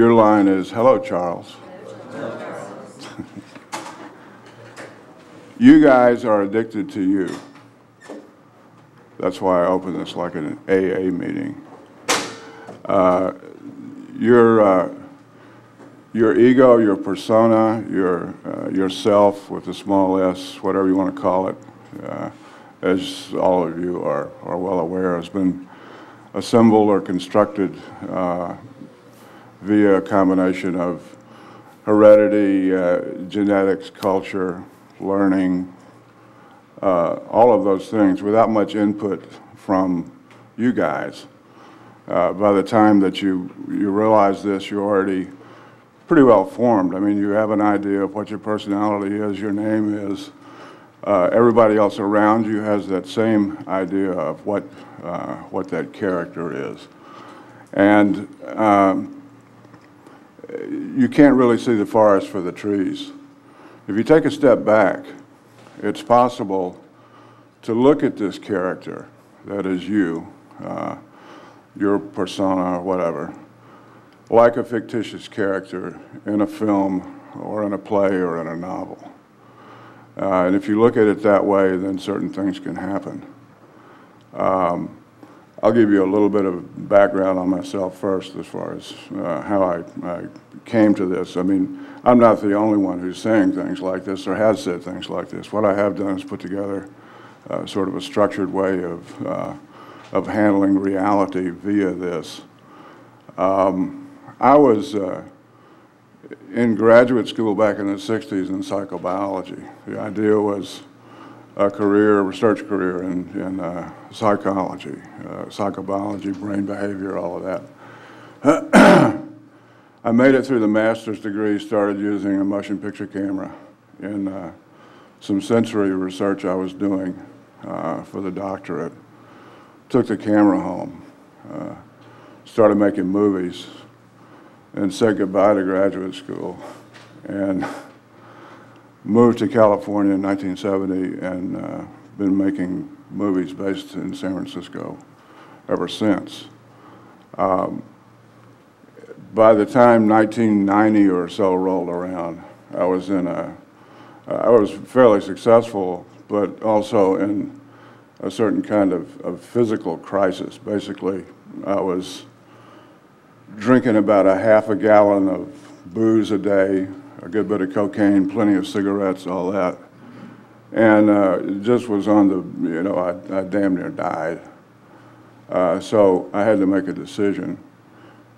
your line is, "Hello, Charles." You guys are addicted to you. That's why I open this like an AA meeting. Your ego, your persona, yourself with a small s, whatever you want to call it, as all of you are well aware, has been assembled or constructed via a combination of heredity, genetics, culture, learning, all of those things without much input from you guys. By the time that you realize this, you're already pretty well formed. I mean, you have an idea of what your personality is, your name is. Everybody else around you has that same idea of what that character is. And you can't really see the forest for the trees. If you take a step back, it's possible to look at this character that is you, your persona or whatever, like a fictitious character in a film or in a play or in a novel. And if you look at it that way, then certain things can happen. I'll give you a little bit of background on myself first as far as how I came to this. I mean, I'm not the only one who's saying things like this or has said things like this. What I have done is put together sort of a structured way of handling reality via this. I was in graduate school back in the 60s in psychobiology. The idea was a research career in psychology, psychobiology, brain behavior, all of that. I made it through the master's degree, started using a motion picture camera in some sensory research I was doing for the doctorate. Took the camera home, started making movies, and said goodbye to graduate school, and moved to California in 1970 and been making movies based in San Francisco ever since. By the time 1990 or so rolled around, I was fairly successful, but also in a certain kind of physical crisis. Basically, I was drinking about a half a gallon of booze a day, a good bit of cocaine, plenty of cigarettes, all that. And it just was on the, I damn near died. So I had to make a decision.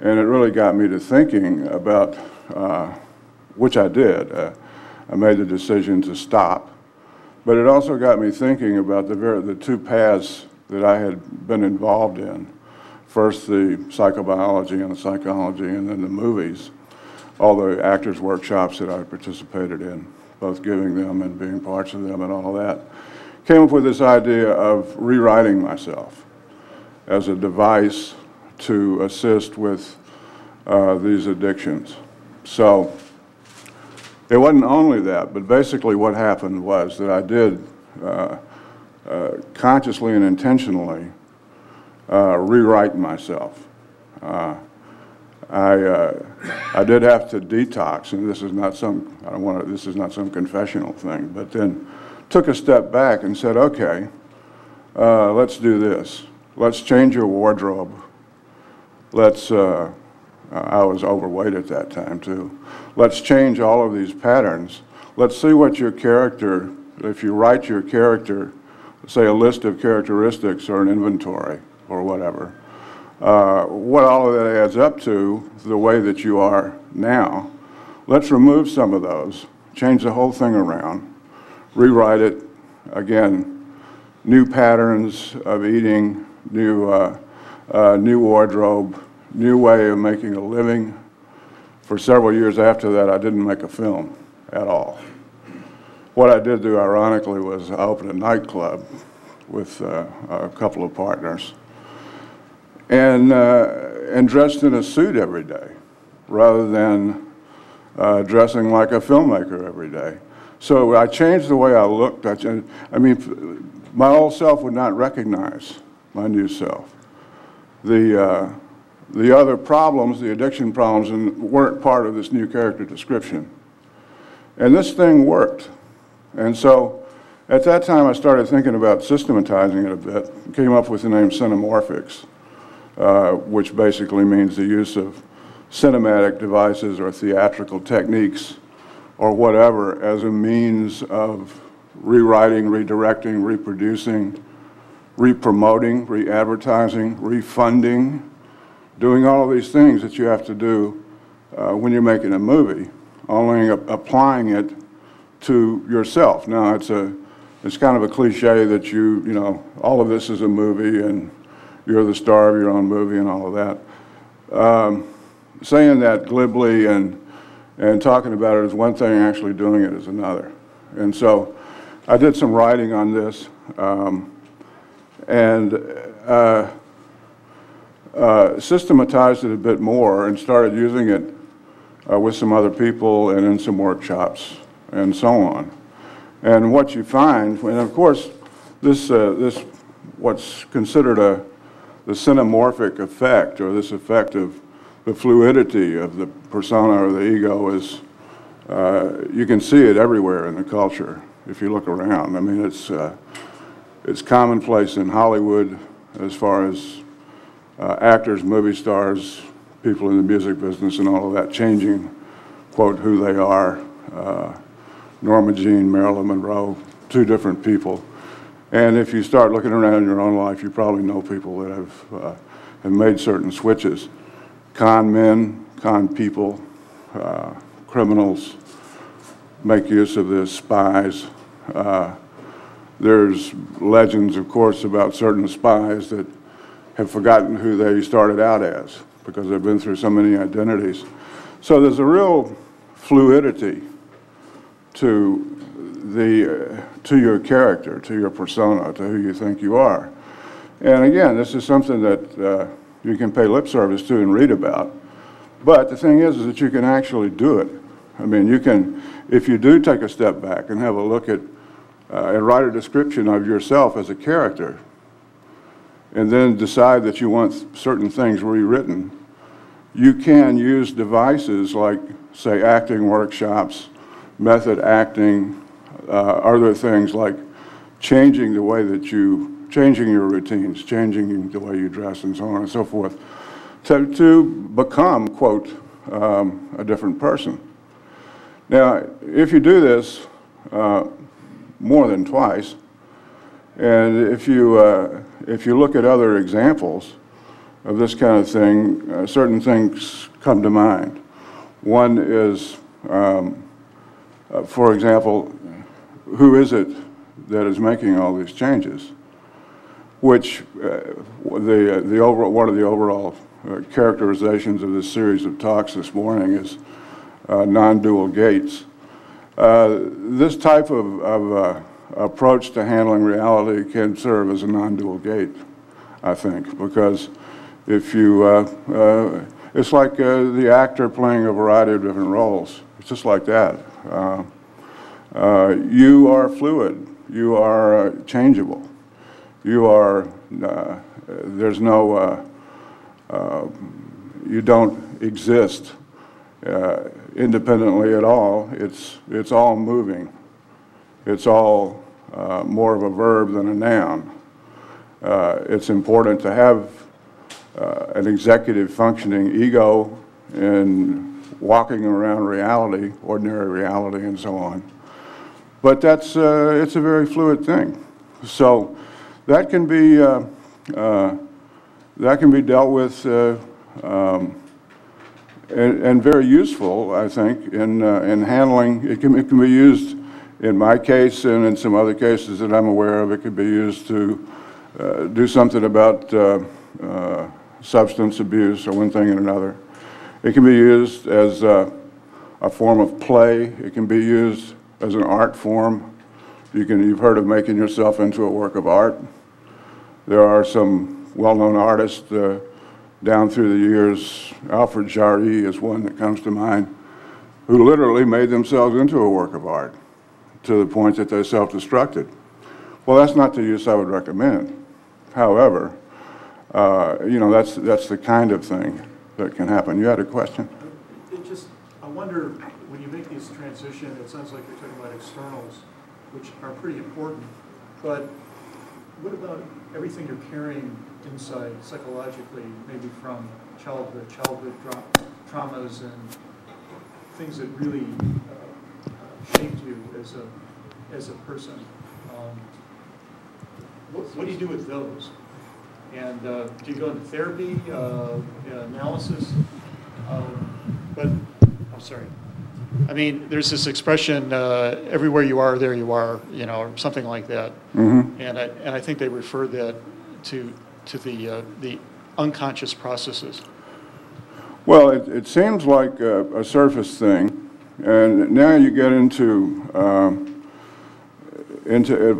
And it really got me to thinking about, which I did. I made the decision to stop. But it also got me thinking about the two paths that I had been involved in. First, the psychobiology and the psychology, and then the movies, all the actors' workshops that I participated in, both giving them and being parts of them and all that. Came up with this idea of rewriting myself as a device to assist with these addictions. So it wasn't only that, but basically what happened was that I did consciously and intentionally rewrite myself. I did have to detox, and this is not some, this is not some confessional thing, but then took a step back and said, okay, let's do this. Let's change your wardrobe. Let's, I was overweight at that time too. Let's change all of these patterns. Let's see what your character, if you write your character, say a list of characteristics or an inventory or whatever, what all of that adds up to, the way that you are now. Let's remove some of those, change the whole thing around, rewrite it, again, new patterns of eating, new wardrobe, new way of making a living. For several years after that, I didn't make a film at all. What I did do, ironically, was I opened a nightclub with a couple of partners, and dressed in a suit every day, rather than dressing like a filmmaker every day. So I changed the way I looked. I mean, my old self would not recognize my new self. The The other problems, the addiction problems, weren't part of this new character description. And this thing worked. And so at that time, I started thinking about systematizing it a bit, came up with the name Cinemorphics, which basically means the use of cinematic devices or theatrical techniques or whatever as a means of rewriting, redirecting, reproducing, re-promoting, re-advertising, refunding, doing all of these things that you have to do when you're making a movie, only applying it to yourself. Now, it's kind of a cliche that you know, all of this is a movie and you're the star of your own movie and all of that. Saying that glibly and talking about it is one thing, actually doing it is another. And so I did some writing on this and systematized it a bit more and started using it with some other people and in some workshops and so on. And what you find, and of course, this what's considered the cinemorphic effect, or this effect of the fluidity of the persona or the ego, is you can see it everywhere in the culture if you look around. I mean, it's commonplace in Hollywood as far as actors, movie stars, people in the music business and all of that changing, quote, who they are. Norma Jean, Marilyn Monroe, two different people. And if you start looking around in your own life, you probably know people that have made certain switches. Con men, con people, criminals make use of this, spies. There's legends, of course, about certain spies that have forgotten who they started out as because they've been through so many identities. So there's a real fluidity to your character, to your persona, to who you think you are. And again, this is something that you can pay lip service to and read about. But the thing is that you can actually do it. I mean, you can, if you do take a step back and have a look at and write a description of yourself as a character, and then decide that you want certain things rewritten, you can use devices like, say, acting workshops, method acting, other things like changing the way that changing your routines, changing the way you dress and so on and so forth, to become, quote, a different person. Now, if you do this more than twice, and if you look at other examples of this kind of thing, certain things come to mind. One is, for example, who is it that is making all these changes? Which one of the overall characterizations of this series of talks this morning is non-dual gates. This type of approach to handling reality can serve as a non-dual gate, I think, because if you, it's like the actor playing a variety of different roles. It's just like that. You are fluid. You are changeable. You are, there's no, you don't exist independently at all. It's all moving. It's all more of a verb than a noun. It's important to have an executive functioning ego in walking around reality, ordinary reality, and so on. But that's it's a very fluid thing. So that can be dealt with and very useful, I think, in handling. It can be used in my case and in some other cases that I'm aware of. It could be used to do something about substance abuse or one thing and another. It can be used as a form of play. It can be used as an art form. You've heard of making yourself into a work of art. There are some well-known artists down through the years. Alfred Jarry is one that comes to mind, who literally made themselves into a work of art to the point that they self-destructed. Well, that's not the use I would recommend. However, You know, that's the kind of thing that can happen. You had a question? I wonder, when you make these transitions, it sounds like you're talking about externals, which are pretty important, but what about everything you're carrying inside psychologically, maybe from childhood traumas and things that really shaped you as a person? What do you do with those? And do you go into therapy, analysis? But I'm sorry. I mean, there's this expression, everywhere you are, there you are, you know, or something like that. Mm-hmm. And I think they refer that to the unconscious processes. Well, it seems like a surface thing, and now you get into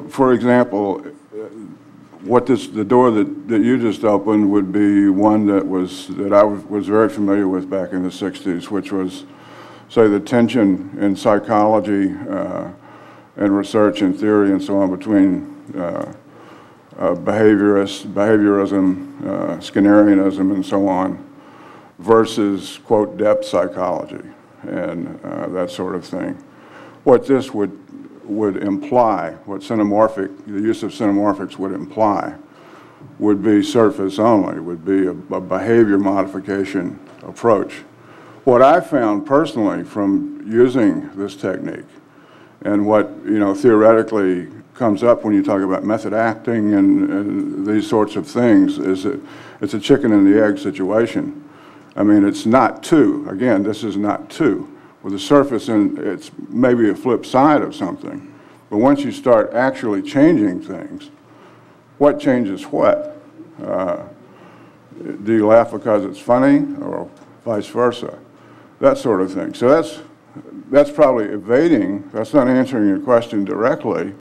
for example, the door that you just opened would be one that I was very familiar with back in the 60s, which was, say, the tension in psychology and research and theory and so on between behaviorism, Skinnerianism, and so on, versus, quote, depth psychology and that sort of thing. What this would imply, what the use of cinemorphics would imply, would be surface only, would be a behavior modification approach. What I found personally from using this technique, and what, you know, theoretically comes up when you talk about method acting and these sorts of things, is that it's a chicken and the egg situation. I mean, it's not two. Again, this is not two. With the surface, and it's maybe a flip side of something. But once you start actually changing things, what changes what? Do you laugh because it's funny, or vice versa? That sort of thing. So that's probably evading, that's not answering your question directly,